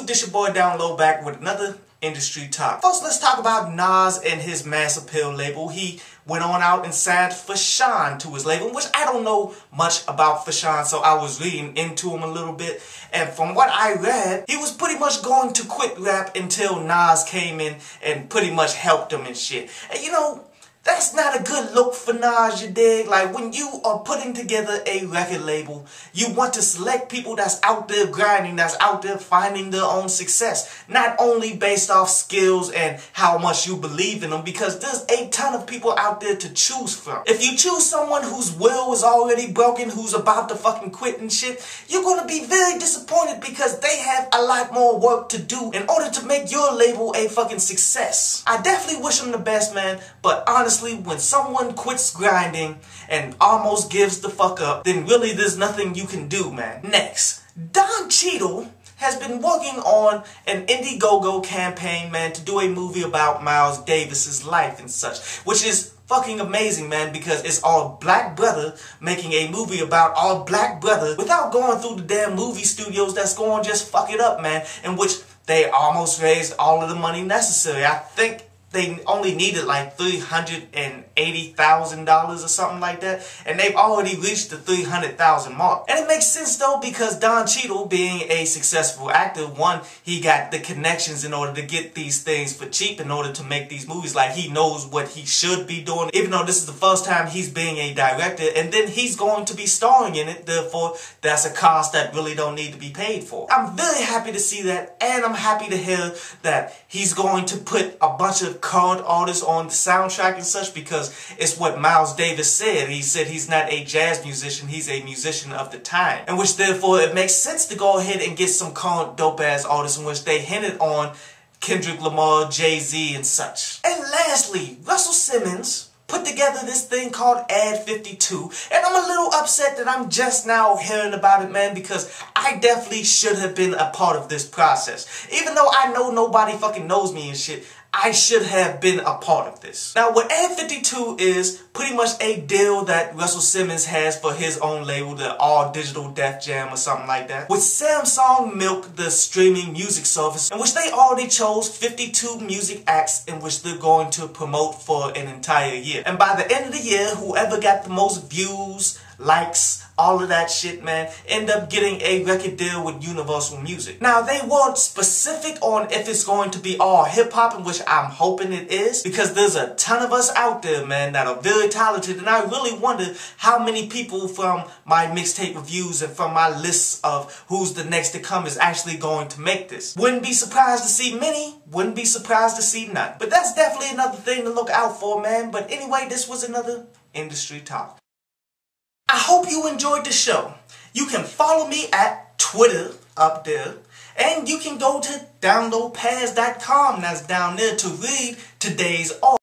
YouTube, this your boy Down Low back with another industry talk. First, let's talk about Nas and his Mass Appeal label. He went on out and signed Fashawn to his label, which I don't know much about Fashawn, so I was reading into him a little bit. And from what I read, he was pretty much going to quit rap until Nas came in and pretty much helped him and shit. And you know, that's not a good look for Nas, you dig? Like, when you are putting together a record label, you want to select people that's out there grinding, that's out there finding their own success. Not only based off skills and how much you believe in them, because there's a ton of people out there to choose from. If you choose someone whose will is already broken, who's about to fucking quit and shit, you're going to be very disappointed because they have a lot more work to do in order to make your label a fucking success. I definitely wish them the best, man, but honestly, when someone quits grinding and almost gives the fuck up, then really there's nothing you can do, man. Next, Don Cheadle has been working on an Indiegogo campaign, man, to do a movie about Miles Davis's life and such, which is fucking amazing, man, because it's all black brother making a movie about all black brother without going through the damn movie studios that's going to just fuck it up, man, in which they almost raised all of the money necessary. I think they only needed like $380,000 or something like that, and they've already reached the $300,000 mark. And it makes sense though, because Don Cheadle, being a successful actor, one, he got the connections in order to get these things for cheap in order to make these movies. Like, he knows what he should be doing, even though this is the first time he's being a director, and then he's going to be starring in it. Therefore, that's a cost that really don't need to be paid for. I'm very happy to see that, and I'm happy to hear that he's going to put a bunch of current artists on the soundtrack and such, because it's what Miles Davis said. He said he's not a jazz musician, he's a musician of the time. In which therefore it makes sense to go ahead and get some current dope ass artists, in which they hinted on Kendrick Lamar, Jay-Z and such. And lastly, Russell Simmons put together this thing called ADD52, and I'm a little upset that I'm just now hearing about it, man, because I definitely should have been a part of this process. Even though I know nobody fucking knows me and shit, I should have been a part of this. Now, what ADD52 is pretty much a deal that Russell Simmons has for his own label, the All Digital Def Jam or something like that, with Samsung Milk, the streaming music service, in which they already chose 52 music acts in which they're going to promote for an entire year. And by the end of the year, whoever got the most views, likes, all of that shit, man, end up getting a record deal with Universal Music. Now, they weren't specific on if it's going to be all hip-hop, in which I'm hoping it is, because there's a ton of us out there, man, that are very talented, and I really wonder how many people from my mixtape reviews and from my lists of who's the next to come is actually going to make this. Wouldn't be surprised to see many, wouldn't be surprised to see none. But that's definitely another thing to look out for, man. But anyway, this was another industry talk. I hope you enjoyed the show. You can follow me at Twitter up there, and you can go to downloadpads.com, that's down there, to read today's article.